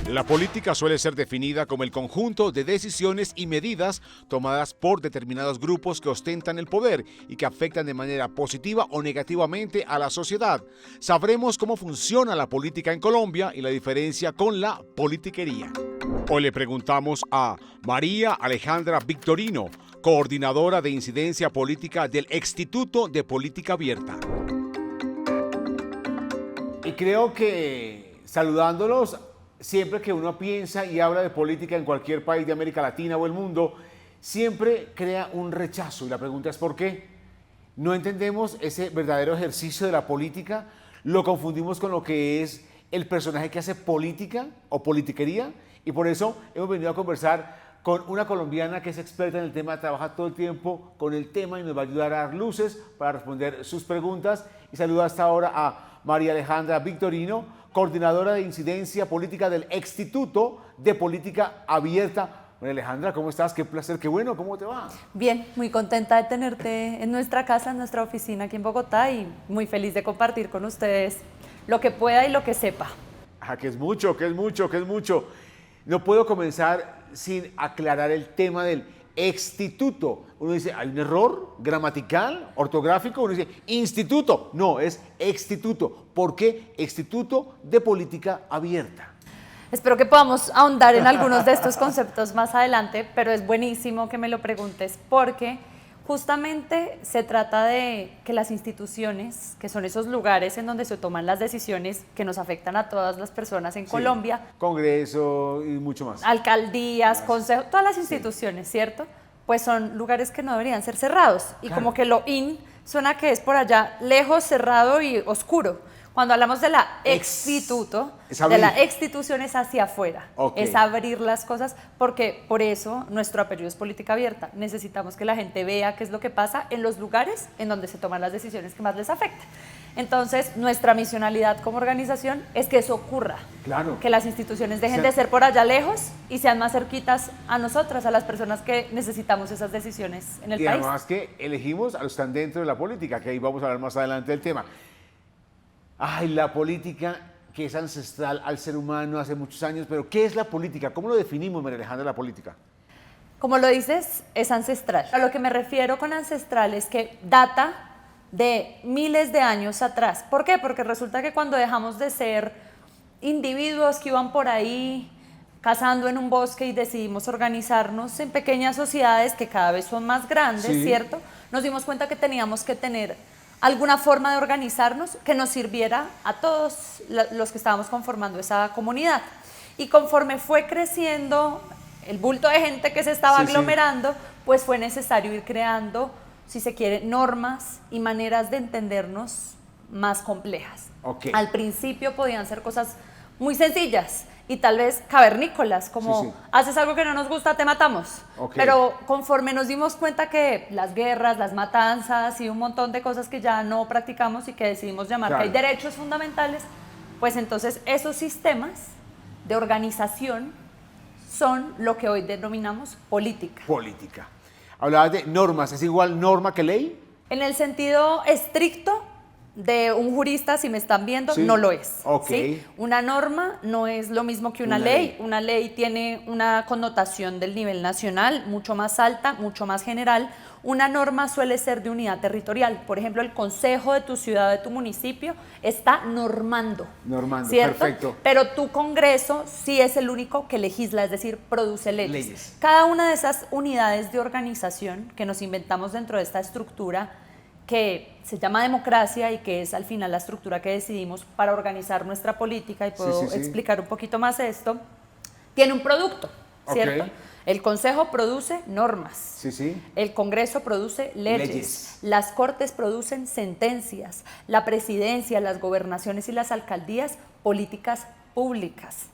La política suele ser definida como el conjunto de decisiones y medidas tomadas por determinados grupos que ostentan el poder y que afectan de manera positiva o negativamente a la sociedad. Sabremos cómo funciona la política en Colombia y la diferencia con la politiquería. Hoy le preguntamos a María Alejandra Victorino, coordinadora de incidencia política del Instituto de Política Abierta. Y creo que saludándolos, siempre que uno piensa y habla de política en cualquier país de América Latina o el mundo, siempre crea un rechazo. Y la pregunta es ¿por qué? No entendemos ese verdadero ejercicio de la política, lo confundimos con lo que es el personaje que hace política o politiquería, y por eso hemos venido a conversar con una colombiana que es experta en el tema, trabaja todo el tiempo con el tema y nos va a ayudar a dar luces para responder sus preguntas. Y saludo hasta ahora a María Alejandra Victorino, coordinadora de incidencia política del Instituto de Política Abierta. María Alejandra, ¿cómo estás? Qué placer, qué bueno, ¿cómo te va? Bien, muy contenta de tenerte en nuestra casa, en nuestra oficina aquí en Bogotá y muy feliz de compartir con ustedes lo que pueda y lo que sepa. Ah, que es mucho, que es mucho, que es mucho. No puedo comenzar sin aclarar el tema del instituto. Uno dice, hay un error gramatical, ortográfico, uno dice, instituto. No, es instituto. ¿Por qué? Instituto de Política Abierta. Espero que podamos ahondar en algunos de estos conceptos más adelante, pero es buenísimo que me lo preguntes porque justamente se trata de que las instituciones, que son esos lugares en donde se toman las decisiones que nos afectan a todas las personas en Colombia. Congreso y mucho más. Alcaldías, consejos, todas las instituciones, ¿cierto? Pues son lugares que no deberían ser cerrados. Y claro, como que lo suena que es por allá lejos, cerrado y oscuro. Cuando hablamos de la instituto, de la institución es hacia afuera, es abrir las cosas, porque por eso nuestro apellido es política abierta. Necesitamos que la gente vea qué es lo que pasa en los lugares en donde se toman las decisiones que más les afectan. Entonces, nuestra misionalidad como organización es que eso ocurra, claro, que las instituciones dejen de ser por allá lejos y sean más cerquitas a nosotras, a las personas que necesitamos esas decisiones en el país. Y además que elegimos a los que están dentro de la política, que ahí vamos a hablar más adelante del tema. Ay, la política que es ancestral al ser humano hace muchos años, pero ¿qué es la política? ¿Cómo lo definimos, María Alejandra, la política? Como lo dices, es ancestral. A lo que me refiero con ancestral es que data de miles de años atrás. ¿Por qué? Porque resulta que cuando dejamos de ser individuos que iban por ahí cazando en un bosque y decidimos organizarnos en pequeñas sociedades que cada vez son más grandes, sí, ¿cierto? Nos dimos cuenta que teníamos que tener alguna forma de organizarnos que nos sirviera a todos los que estábamos conformando esa comunidad. Y conforme fue creciendo el bulto de gente que se estaba aglomerando, pues fue necesario ir creando, si se quiere, normas y maneras de entendernos más complejas. Al principio podían ser cosas muy sencillas y tal vez cavernícolas, como haces algo que no nos gusta, te matamos. Pero conforme nos dimos cuenta que las guerras, las matanzas y un montón de cosas que ya no practicamos y que decidimos llamar que hay derechos fundamentales, pues entonces esos sistemas de organización son lo que hoy denominamos política. Política. Hablabas de normas, ¿es igual norma que ley? En el sentido estricto de un jurista, si me están viendo, no lo es. ¿Sí? Una norma no es lo mismo que una ley. Una ley tiene una connotación del nivel nacional mucho más alta, mucho más general. Una norma suele ser de unidad territorial. Por ejemplo, el consejo de tu ciudad, de tu municipio, está normando. Normando, ¿cierto? perfecto. Pero tu congreso sí es el único que legisla, es decir, produce leyes. Cada una de esas unidades de organización que nos inventamos dentro de esta estructura que se llama democracia y que es al final la estructura que decidimos para organizar nuestra política, y puedo explicar un poquito más esto, tiene un producto, ¿cierto? El Consejo produce normas, el Congreso produce leyes, las Cortes producen sentencias, la Presidencia, las gobernaciones y las alcaldías, políticas públicas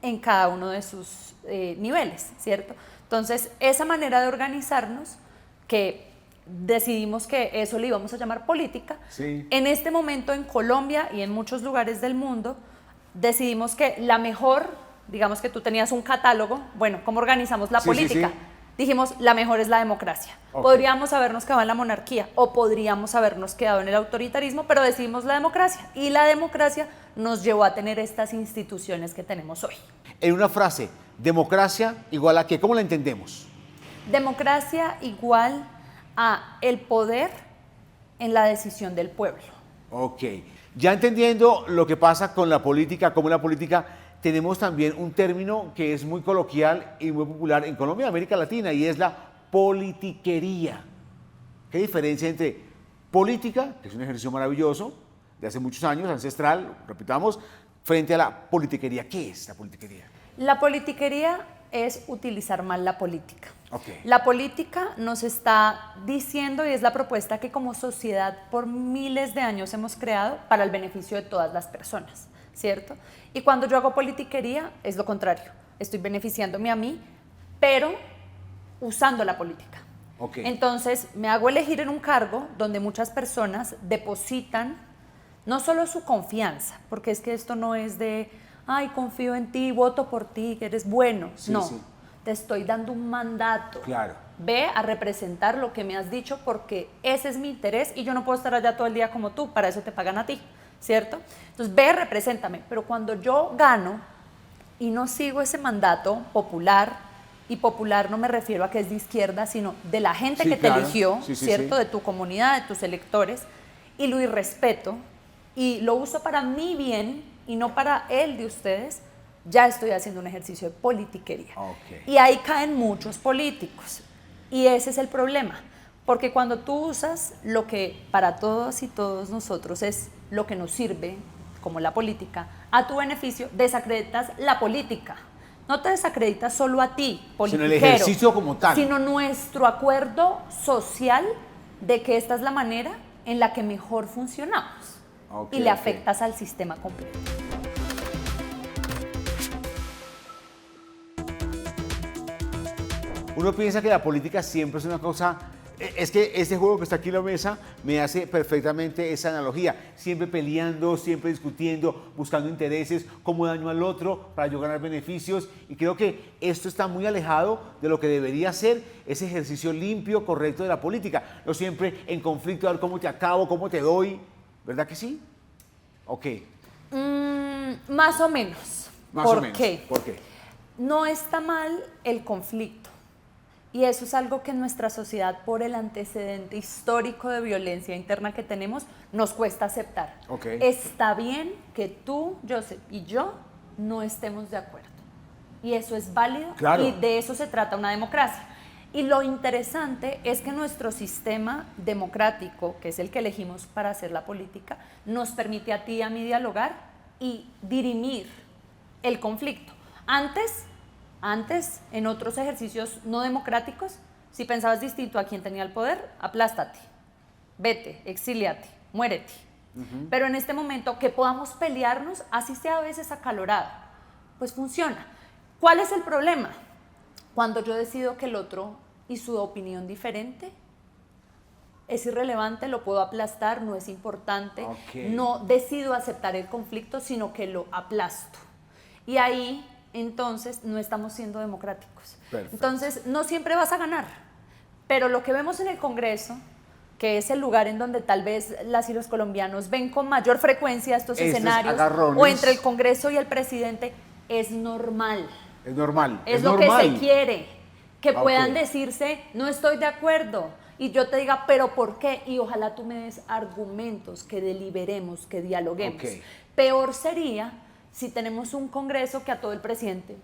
en cada uno de sus niveles, ¿cierto? Entonces, esa manera de organizarnos que decidimos que eso le íbamos a llamar política. En este momento en Colombia y en muchos lugares del mundo decidimos que la mejor, digamos que tú tenías un catálogo, bueno, ¿cómo organizamos la política? dijimos, la mejor es la democracia. Ok. Podríamos habernos quedado en la monarquía o podríamos habernos quedado en el autoritarismo, pero decidimos la democracia. Y la democracia nos llevó a tener estas instituciones que tenemos hoy. En una frase, democracia igual a qué, ¿cómo la entendemos? Democracia igual a el poder en la decisión del pueblo. Ok, ya entendiendo lo que pasa con la política, como la política, tenemos también un término que es muy coloquial y muy popular en Colombia y América Latina, y es la politiquería. ¿Qué diferencia entre política, que es un ejercicio maravilloso, de hace muchos años, ancestral, repitamos, frente a la politiquería? ¿Qué es la politiquería? La politiquería es utilizar mal la política. Ok. La política nos está diciendo, y es la propuesta que como sociedad por miles de años hemos creado para el beneficio de todas las personas, ¿cierto? Y cuando yo hago politiquería es lo contrario, estoy beneficiándome a mí, pero usando la política. Ok. Entonces me hago elegir en un cargo donde muchas personas depositan no solo su confianza, porque es que esto no es de, ay, confío en ti, voto por ti, que eres bueno. Sí, no, sí. te estoy dando un mandato. Claro. Ve a representar lo que me has dicho porque ese es mi interés y yo no puedo estar allá todo el día como tú, para eso te pagan a ti, ¿cierto? Entonces ve, represéntame, pero cuando yo gano y no sigo ese mandato popular, y popular no me refiero a que es de izquierda, sino de la gente Sí, que claro. te eligió, Sí, sí, ¿cierto? sí. De tu comunidad, de tus electores, y lo irrespeto y lo uso para mi bien y no para el de ustedes, ya estoy haciendo un ejercicio de politiquería. Ok. Y ahí caen muchos políticos. Y ese es el problema. Porque cuando tú usas lo que para todos y todos nosotros es lo que nos sirve, como la política, a tu beneficio, desacreditas la política. No te desacreditas solo a ti, politiquero, Sino el ejercicio como tal. sino nuestro acuerdo social de que esta es la manera en la que mejor funcionamos. Ok, y le ok. afectas al sistema completo. Uno piensa que la política siempre es una cosa, es que este juego que está aquí en la mesa me hace perfectamente esa analogía, siempre peleando, siempre discutiendo, buscando intereses, cómo daño al otro para yo ganar beneficios, y creo que esto está muy alejado de lo que debería ser ese ejercicio limpio, correcto de la política, no siempre en conflicto, a ver cómo te acabo, cómo te doy, ¿verdad que sí? Ok, Más o menos. más ¿Por o menos. qué? ¿Por qué? No está mal el conflicto. Y eso es algo que en nuestra sociedad, por el antecedente histórico de violencia interna que tenemos, nos cuesta aceptar. Ok. Está bien que tú, Joseph, y yo no estemos de acuerdo. Y eso es válido. Claro. Y de eso se trata una democracia. Y lo interesante es que nuestro sistema democrático, que es el que elegimos para hacer la política, nos permite a ti y a mí dialogar y dirimir el conflicto. Antes, en otros ejercicios no democráticos, si pensabas distinto a quien tenía el poder, aplástate, vete, exíliate, muérete. Pero en este momento que podamos pelearnos, así sea a veces acalorado, pues funciona. ¿Cuál es el problema? Cuando yo decido que el otro y su opinión diferente es irrelevante, lo puedo aplastar, no es importante, Ok. no decido aceptar el conflicto, sino que lo aplasto. Y ahí, entonces, no estamos siendo democráticos. Perfecto. Entonces, no siempre vas a ganar, pero lo que vemos en el Congreso, que es el lugar en donde tal vez las y los colombianos ven con mayor frecuencia estos Estos escenarios, agarrones. o entre el Congreso y el presidente, es normal. Es normal. Es lo normal. que se quiere, que Ok. puedan decirse, no estoy de acuerdo, y yo te diga, pero ¿por qué? Y ojalá tú me des argumentos, que deliberemos, que dialoguemos. Ok. Peor sería si tenemos un Congreso que a todo el presidente,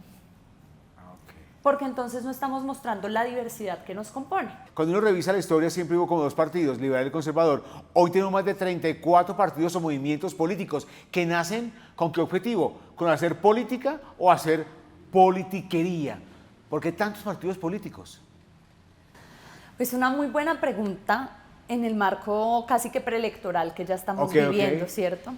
porque entonces no estamos mostrando la diversidad que nos compone. Cuando uno revisa la historia siempre hubo como dos partidos, liberal y conservador. Hoy tenemos más de 34 partidos o movimientos políticos que nacen ¿con qué objetivo? ¿Con hacer política o hacer politiquería? ¿Por qué tantos partidos políticos? Pues una muy buena pregunta en el marco casi que preelectoral que ya estamos Ok, viviendo, ok. ¿cierto?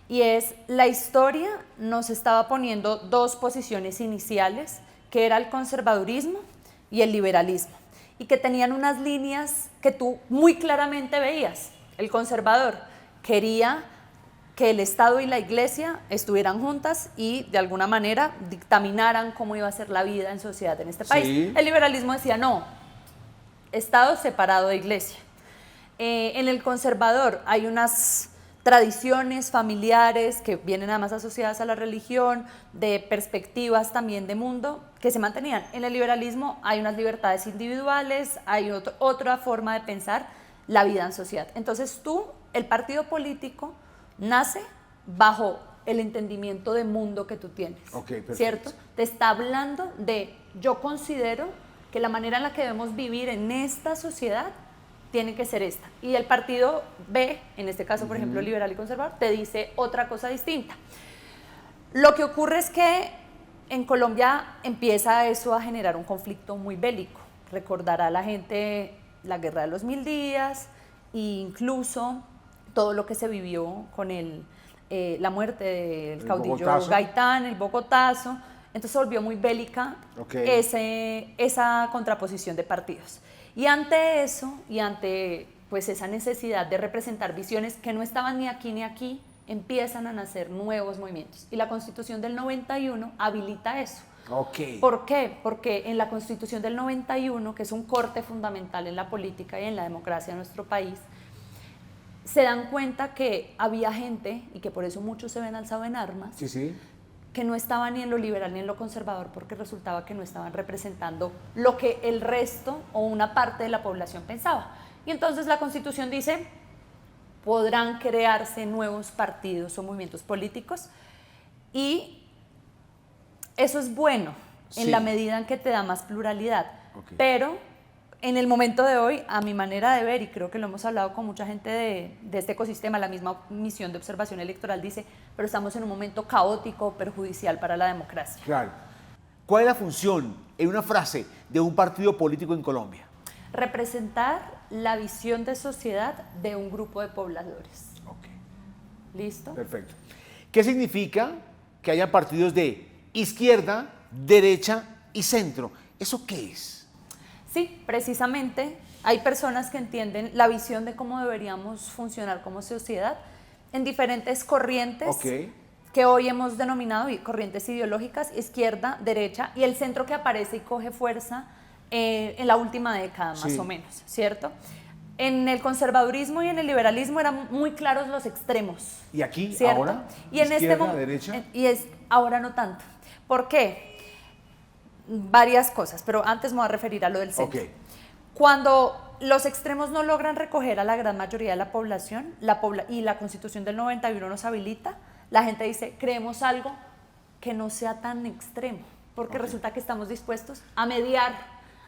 Y es, la historia nos estaba poniendo dos posiciones iniciales, que era el conservadurismo y el liberalismo, y que tenían unas líneas que tú muy claramente veías. El conservador quería que el Estado y la Iglesia estuvieran juntas y de alguna manera dictaminaran cómo iba a ser la vida en sociedad en este país. Sí. El liberalismo decía no, Estado separado de Iglesia. En el conservador hay unas tradiciones familiares que vienen además asociadas a la religión, de perspectivas también de mundo que se mantenían. En el liberalismo hay unas libertades individuales, hay otra forma de pensar la vida en sociedad. Entonces el partido político nace bajo el entendimiento de mundo que tú tienes, ¿cierto? Te está hablando de, yo considero que la manera en la que debemos vivir en esta sociedad tiene que ser esta. Y el partido B, en este caso, por ejemplo, liberal y conservador, te dice otra cosa distinta. Lo que ocurre es que en Colombia empieza eso a generar un conflicto muy bélico. Recordará a la gente la Guerra de los 1000 días e incluso todo lo que se vivió con la muerte del caudillo Bogotazo. Gaitán, el Bogotazo. Entonces se volvió muy bélica esa contraposición de partidos. Y ante eso, y ante pues esa necesidad de representar visiones que no estaban ni aquí, empiezan a nacer nuevos movimientos. Y la Constitución del 91 habilita eso. ¿Por qué? Porque en la Constitución del 91, que es un corte fundamental en la política y en la democracia de nuestro país, se dan cuenta que había gente, y que por eso muchos se ven alzados en armas, que no estaban ni en lo liberal ni en lo conservador, porque resultaba que no estaban representando lo que el resto o una parte de la población pensaba. Y entonces la Constitución dice, podrán crearse nuevos partidos o movimientos políticos, y eso es bueno en la medida en que te da más pluralidad, pero en el momento de hoy, a mi manera de ver, y creo que lo hemos hablado con mucha gente de este ecosistema, la misma misión de observación electoral dice, pero estamos en un momento caótico, perjudicial para la democracia. Claro. ¿Cuál es la función, en una frase, de un partido político en Colombia? Representar la visión de sociedad de un grupo de pobladores. ¿Listo? Perfecto. ¿Qué significa que haya partidos de izquierda, derecha y centro? ¿Eso qué es? Sí, precisamente hay personas que entienden la visión de cómo deberíamos funcionar como sociedad en diferentes corrientes que hoy hemos denominado corrientes ideológicas, izquierda, derecha, y el centro que aparece y coge fuerza en la última década más o menos, ¿cierto? En el conservadurismo y en el liberalismo eran muy claros los extremos. ¿Y aquí, ¿cierto? ahora? Y en ¿Izquierda, derecha? Ahora no tanto. ¿Por qué? Varias cosas, pero antes me voy a referir a lo del centro. Cuando los extremos no logran recoger a la gran mayoría de la población, y la Constitución del 91 nos habilita, la gente dice, creemos algo que no sea tan extremo, porque resulta que estamos dispuestos a mediar,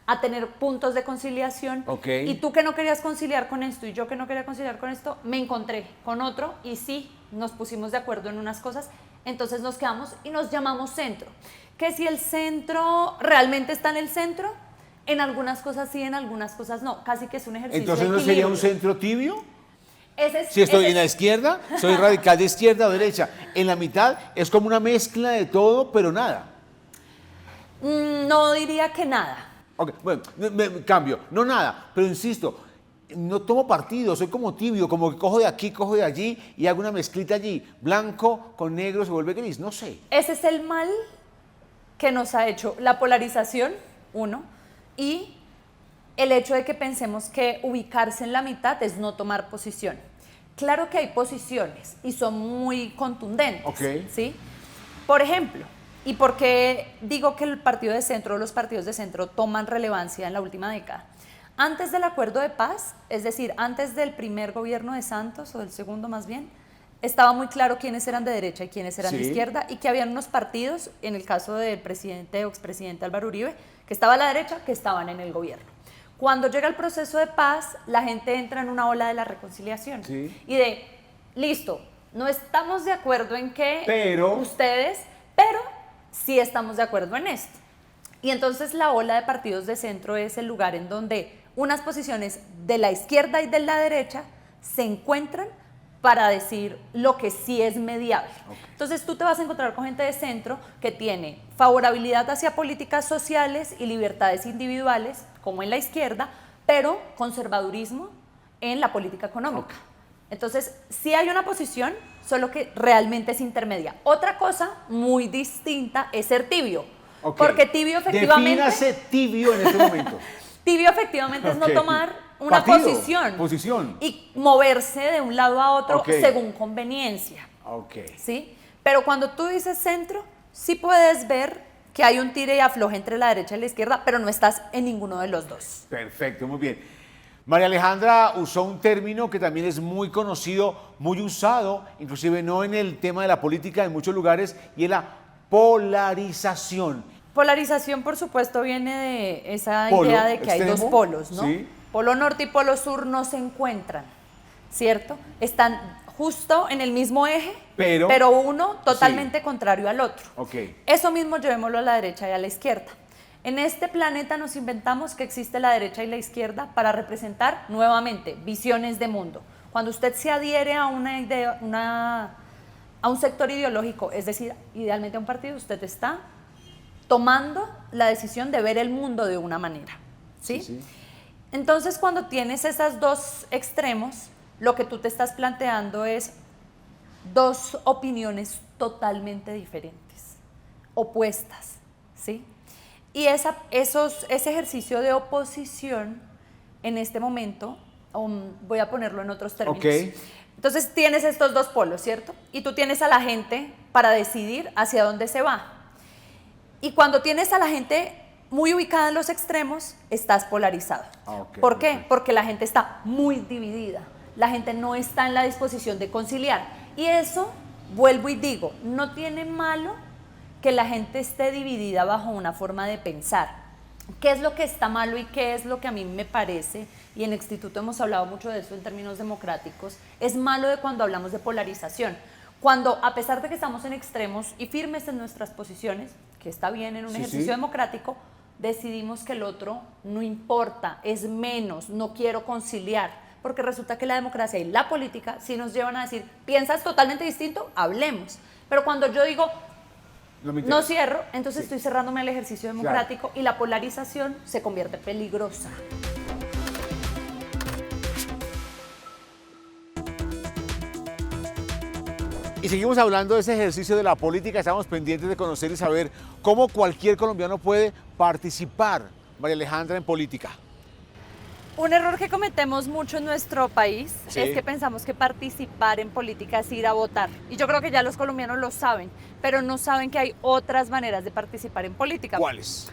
a tener puntos de conciliación, y tú que no querías conciliar con esto y yo que no quería conciliar con esto, me encontré con otro y sí, nos pusimos de acuerdo en unas cosas, entonces nos quedamos y nos llamamos centro. Que si el centro realmente está en el centro, en algunas cosas sí, en algunas cosas no, casi que es un ejercicio Entonces, de ¿no equilibrio. sería un centro tibio? Si estoy en la izquierda, soy radical de izquierda o derecha. En la mitad es como una mezcla de todo, pero nada. No diría que nada. Bueno, cambio, no nada, pero insisto, no tomo partido, soy como tibio, como que cojo de aquí, cojo de allí y hago una mezclita allí, blanco con negro se vuelve gris, no sé. Ese es el mal que nos ha hecho la polarización, y el hecho de que pensemos que ubicarse en la mitad es no tomar posición. Claro que hay posiciones y son muy contundentes, ¿sí? Por ejemplo, ¿y por qué digo que el partido de centro o los partidos de centro toman relevancia en la última década? Antes del acuerdo de paz, es decir, antes del primer gobierno de Santos, o del segundo más bien, estaba muy claro quiénes eran de derecha y quiénes eran de izquierda, y que habían unos partidos, en el caso del presidente o expresidente Álvaro Uribe, que estaba a la derecha, que estaban en el gobierno. Cuando llega el proceso de paz, la gente entra en una ola de la reconciliación. Y de, listo, no estamos de acuerdo en que ustedes, pero sí estamos de acuerdo en esto. Y entonces la ola de partidos de centro es el lugar en donde unas posiciones de la izquierda y de la derecha se encuentran para decir lo que sí es mediable. Entonces tú te vas a encontrar con gente de centro que tiene favorabilidad hacia políticas sociales y libertades individuales, como en la izquierda, pero conservadurismo en la política económica. Entonces, sí hay una posición, solo que realmente es intermedia. Otra cosa muy distinta es ser tibio. Ok. Porque tibio efectivamente... Defínase tibio en este momento. Tibio efectivamente es no Ok. tomar una Posición. y moverse de un lado a otro Ok. según conveniencia. Ok. ¿Sí? Pero cuando tú dices centro, sí puedes ver que hay un tire y afloje entre la derecha y la izquierda, pero no estás en ninguno de los dos. Perfecto, muy bien. María Alejandra usó un término que también es muy conocido, muy usado, inclusive no en el tema de la política en muchos lugares, y es la polarización. Polarización, por supuesto, viene de esa Polo, idea de que hay extremo, dos polos, ¿no? sí. Polo norte y polo sur no se encuentran, ¿cierto? Están justo en el mismo eje, Pero uno totalmente contrario al otro. Ok. Eso mismo llevémoslo a la derecha y a la izquierda. En este planeta nos inventamos que existe la derecha y la izquierda para representar nuevamente visiones de mundo. Cuando usted se adhiere a una idea, a un sector ideológico, es decir, idealmente a un partido, usted está tomando la decisión de ver el mundo de una manera, ¿sí? Sí, sí. Entonces, cuando tienes esos dos extremos, lo que tú te estás planteando es dos opiniones totalmente diferentes, opuestas, ¿sí? Y ese ejercicio de oposición, en este momento, voy a ponerlo en otros términos. Ok. Entonces, tienes estos dos polos, ¿cierto? Y tú tienes a la gente para decidir hacia dónde se va. Y cuando tienes a la gente muy ubicada en los extremos, estás polarizado. Ok, ¿Por qué? perfecto. Porque la gente está muy dividida. La gente no está en la disposición de conciliar. Y eso, vuelvo y digo, no tiene malo que la gente esté dividida bajo una forma de pensar. ¿Qué es lo que está malo y qué es lo que a mí me parece? Y en el Instituto hemos hablado mucho de eso en términos democráticos. Es malo de cuando hablamos de polarización. Cuando, a pesar de que estamos en extremos y firmes en nuestras posiciones, que está bien en un Sí, ejercicio sí. democrático, decidimos que el otro no importa, es menos, no quiero conciliar, porque resulta que la democracia y la política sí nos llevan a decir, ¿piensas totalmente distinto? Hablemos. Pero cuando yo digo, No me interesa. no cierro, entonces Sí. estoy cerrándome al ejercicio democrático y la polarización se convierte peligrosa. Y seguimos hablando de ese ejercicio de la política, estamos pendientes de conocer y saber cómo cualquier colombiano puede participar, María Alejandra, en política. Un error que cometemos mucho en nuestro país Sí. es que pensamos que participar en política es ir a votar. Y yo creo que ya los colombianos lo saben, pero no saben que hay otras maneras de participar en política. ¿Cuáles?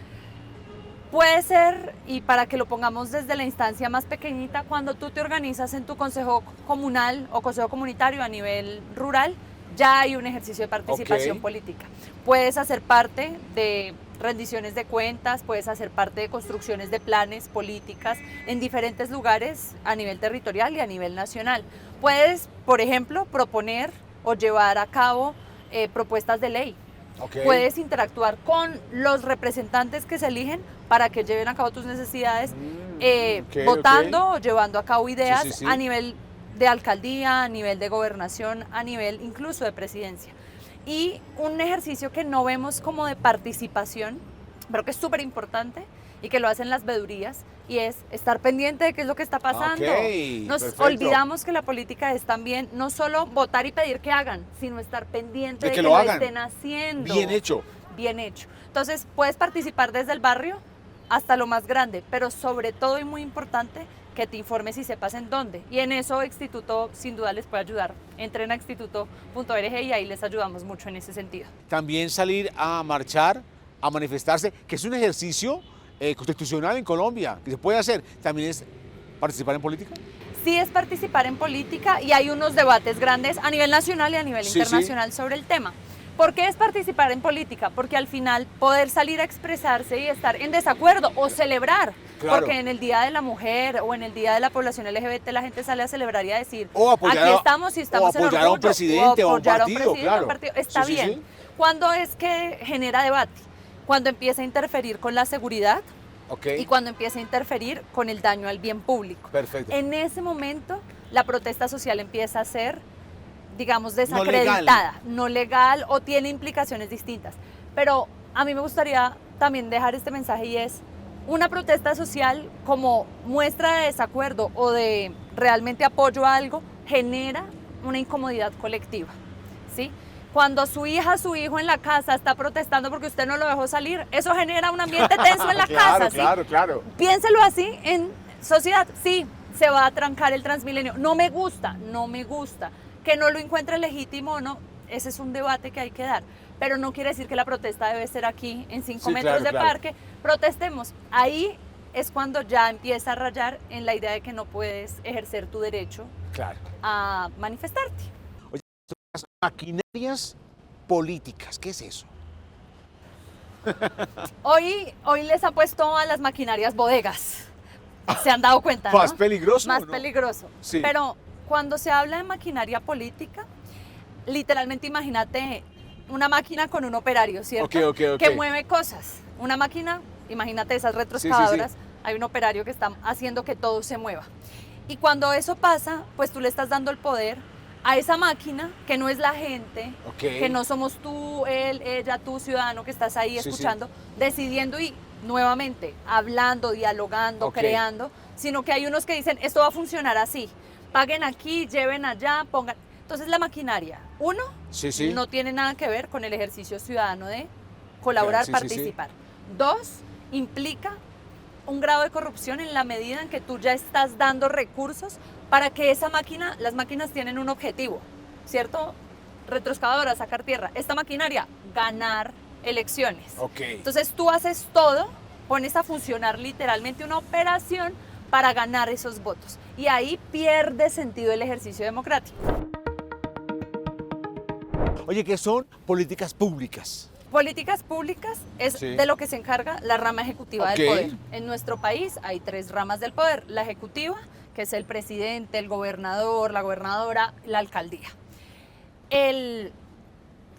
Puede ser, y para que lo pongamos desde la instancia más pequeñita, cuando tú te organizas en tu consejo comunal o consejo comunitario a nivel rural, ya hay un ejercicio de participación Ok. política. Puedes hacer parte de rendiciones de cuentas, puedes hacer parte de construcciones de planes, políticas en diferentes lugares a nivel territorial y a nivel nacional. Puedes, por ejemplo, proponer o llevar a cabo propuestas de ley. Ok. Puedes interactuar con los representantes que se eligen para que lleven a cabo tus necesidades, ok, votando ok. o llevando a cabo ideas Sí, sí, sí. a nivel de alcaldía, a nivel de gobernación, a nivel incluso de presidencia. Y un ejercicio que no vemos como de participación, pero que es súper importante y que lo hacen las vedurías, y es estar pendiente de qué es lo que está pasando. Ok, Nos perfecto. olvidamos que la política es también no solo votar y pedir que hagan, sino estar pendiente De de que que lo lo hagan. estén haciendo. Bien hecho. Bien hecho. Entonces, puedes participar desde el barrio hasta lo más grande, pero sobre todo y muy importante, que te informes y sepas en dónde. Y en eso Instituto sin duda les puede ayudar. Entren a instituto.org y ahí les ayudamos mucho en ese sentido. También salir a marchar, a manifestarse, que es un ejercicio constitucional en Colombia, que se puede hacer. También es participar en política. Sí es participar en política y hay unos debates grandes a nivel nacional y a nivel Sí, internacional sobre el tema. ¿Por qué es participar en política? Porque al final poder salir a expresarse y estar en desacuerdo o celebrar, Claro. porque en el Día de la Mujer o en el Día de la Población LGBT la gente sale a celebrar y a decir, O apoyar aquí a- estamos y estamos o en apoyar a un orgullo, presidente o a un apoyar partido, claro. Está Sí, sí, bien. sí. ¿Cuándo es que genera debate? Cuando empieza a interferir con la seguridad Ok. y cuando empieza a interferir con el daño al bien público. Perfecto. En ese momento, la protesta social empieza a ser, digamos, legal. desacreditada, no legal o tiene implicaciones distintas. Pero a mí me gustaría también dejar este mensaje y es, una protesta social como muestra de desacuerdo o de realmente apoyo a algo, genera una incomodidad colectiva, ¿sí? Cuando su hija, su hijo en la casa está protestando porque usted no lo dejó salir, eso genera un ambiente tenso en la casa, ¿sí? Claro. Piénselo así en sociedad, sí, se va a trancar el Transmilenio, no me gusta, que no lo encuentre legítimo o no, ese es un debate que hay que dar, pero no quiere decir que la protesta debe ser aquí en 5 metros de parque, protestemos, ahí es cuando ya empieza a rayar en la idea de que no puedes ejercer tu derecho a manifestarte. Oye, las maquinarias políticas, ¿qué es eso? Hoy les ha puesto a las maquinarias bodegas, se han dado cuenta, ¿Más ¿no? peligroso? Más ¿no? peligroso, Sí. pero cuando se habla de maquinaria política, literalmente imagínate una máquina con un operario, ¿cierto? Ok. Que mueve cosas. Una máquina, imagínate esas retroexcavadoras, hay un operario que está haciendo que todo se mueva. Y cuando eso pasa, pues tú le estás dando el poder a esa máquina, que no es la gente, que no somos tú, él, ella, tú, ciudadano, que estás ahí escuchando, decidiendo y nuevamente hablando, dialogando, creando, sino que hay unos que dicen, esto va a funcionar así, paguen aquí, lleven allá, pongan... Entonces la maquinaria, uno, no tiene nada que ver con el ejercicio ciudadano de colaborar, participar. Dos, implica un grado de corrupción en la medida en que tú ya estás dando recursos para que esa máquina, las máquinas tienen un objetivo, ¿cierto? Retroexcavadora, sacar tierra. Esta maquinaria, ganar elecciones. Entonces tú haces todo, pones a funcionar literalmente una operación para ganar esos votos. Y ahí pierde sentido el ejercicio democrático. Oye, ¿qué son políticas públicas? Políticas públicas es de lo que se encarga la rama ejecutiva del poder. En nuestro país hay 3 ramas del poder. La ejecutiva, que es el presidente, el gobernador, la gobernadora, la alcaldía. El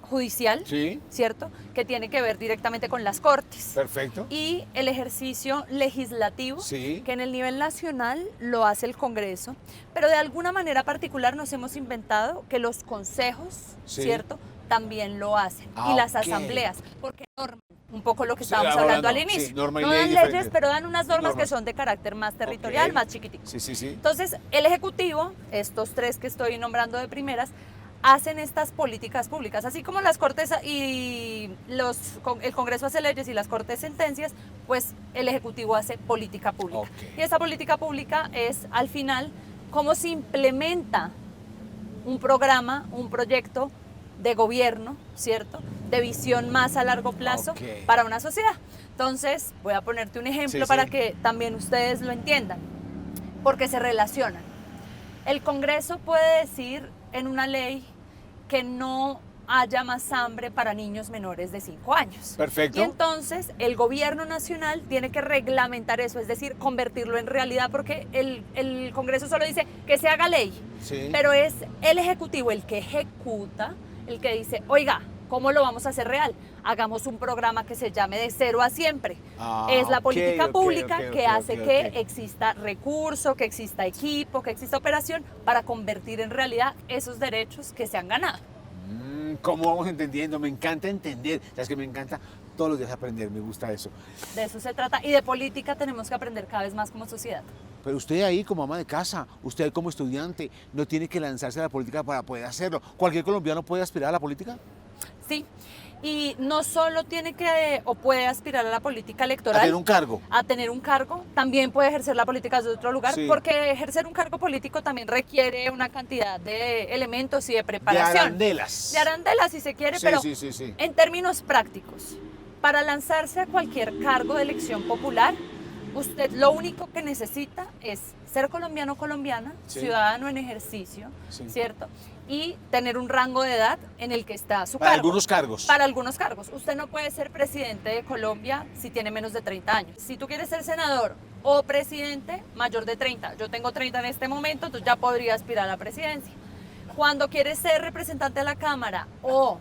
judicial, ¿cierto? Que tiene que ver directamente con las cortes. Perfecto. Y el ejercicio legislativo, que en el nivel nacional lo hace el Congreso, pero de alguna manera particular nos hemos inventado que los consejos, ¿cierto? También lo hacen. Y las asambleas, porque norman un poco lo que estábamos hablando al inicio. No dan leyes, pero dan unas normas que son de carácter más territorial, más chiquitico. Entonces, el Ejecutivo, estos 3 que estoy nombrando de primeras, hacen estas políticas públicas, así como las Cortes y el Congreso hace leyes y las Cortes sentencias, pues el Ejecutivo hace política pública. Y esa política pública es, al final, cómo se implementa un programa, un proyecto de gobierno, ¿cierto? De visión más a largo plazo para una sociedad. Entonces, voy a ponerte un ejemplo para que también ustedes lo entiendan, porque se relacionan. El Congreso puede decir en una ley que no haya más hambre para niños menores de 5 años. Perfecto. Y entonces el gobierno nacional tiene que reglamentar eso, es decir, convertirlo en realidad, porque el Congreso solo dice que se haga ley, pero es el Ejecutivo el que ejecuta, el que dice, oiga, ¿cómo lo vamos a hacer real? Hagamos un programa que se llame de 0 a siempre. Es la política pública que hace que exista recurso, que exista equipo, que exista operación para convertir en realidad esos derechos que se han ganado. ¿Cómo vamos entendiendo? Me encanta entender. ¿Sabes que me encanta? Todos los días aprender, me gusta eso. De eso se trata. Y de política tenemos que aprender cada vez más como sociedad. Pero usted ahí como ama de casa, usted como estudiante, no tiene que lanzarse a la política para poder hacerlo. ¿Cualquier colombiano puede aspirar a la política? Sí, y no solo tiene que o puede aspirar a la política electoral. A tener un cargo. A tener un cargo, también puede ejercer la política desde otro lugar, porque ejercer un cargo político también requiere una cantidad de elementos y de preparación. De arandelas. De arandelas, si se quiere, pero en términos prácticos, para lanzarse a cualquier cargo de elección popular, usted lo único que necesita es ser colombiano o colombiana, ciudadano en ejercicio, ¿cierto? Y tener un rango de edad en el que está su cargo. Para algunos cargos. Para algunos cargos. Usted no puede ser presidente de Colombia si tiene menos de 30 años. Si tú quieres ser senador o presidente, mayor de 30. Yo tengo 30 en este momento, entonces ya podría aspirar a la presidencia. Cuando quieres ser representante de la Cámara o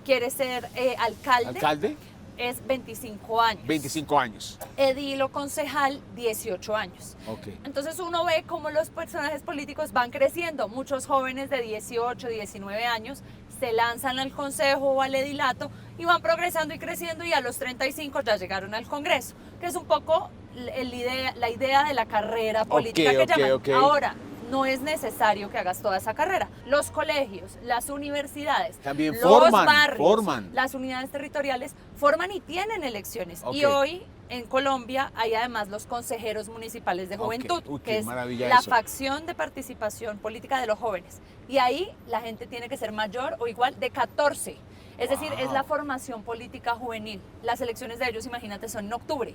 quieres ser alcalde, es 25 años. 25 años. Edil o concejal, 18 años. Entonces uno ve cómo los personajes políticos van creciendo. Muchos jóvenes de 18, 19 años se lanzan al consejo o al edilato y van progresando y creciendo y a los 35 ya llegaron al Congreso, que es un poco la idea de la carrera política que llaman. Ahora, no es necesario que hagas toda esa carrera. Los colegios, las universidades, También los forman, barrios, forman. las unidades territoriales forman y tienen elecciones. Ok. Y hoy en Colombia hay además los consejeros municipales de Ok. juventud, Uy, qué que es maravilla la eso. facción de participación política de los jóvenes. Y ahí la gente tiene que ser mayor o igual de 14. Es decir, es la formación política juvenil. Las elecciones de ellos, imagínate, son en octubre.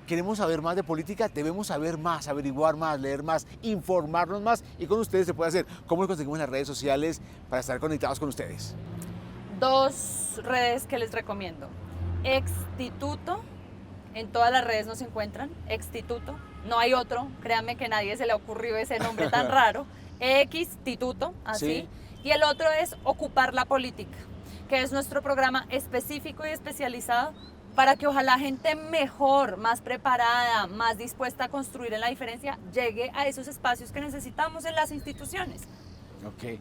Queremos saber más de política, debemos saber más, averiguar más, leer más, informarnos más y con ustedes se puede hacer. ¿Cómo lo conseguimos en las redes sociales para estar conectados con ustedes? 2 redes que les recomiendo. Extituto, en todas las redes nos encuentran, Extituto, no hay otro, créanme que a nadie se le ocurrió ese nombre tan raro, Xtituto, así. Sí. Y el otro es Ocupar la Política, que es nuestro programa específico y especializado para que ojalá gente mejor, más preparada, más dispuesta a construir en la diferencia, llegue a esos espacios que necesitamos en las instituciones. Ok.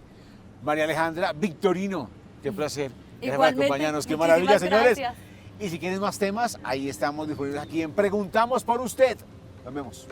María Alejandra Victorino, qué placer. Gracias por Igualmente, acompañarnos. Qué muchísimas maravilla, señores. gracias. Y si quieren más temas, ahí estamos disponibles aquí en Preguntamos por Usted. Nos vemos.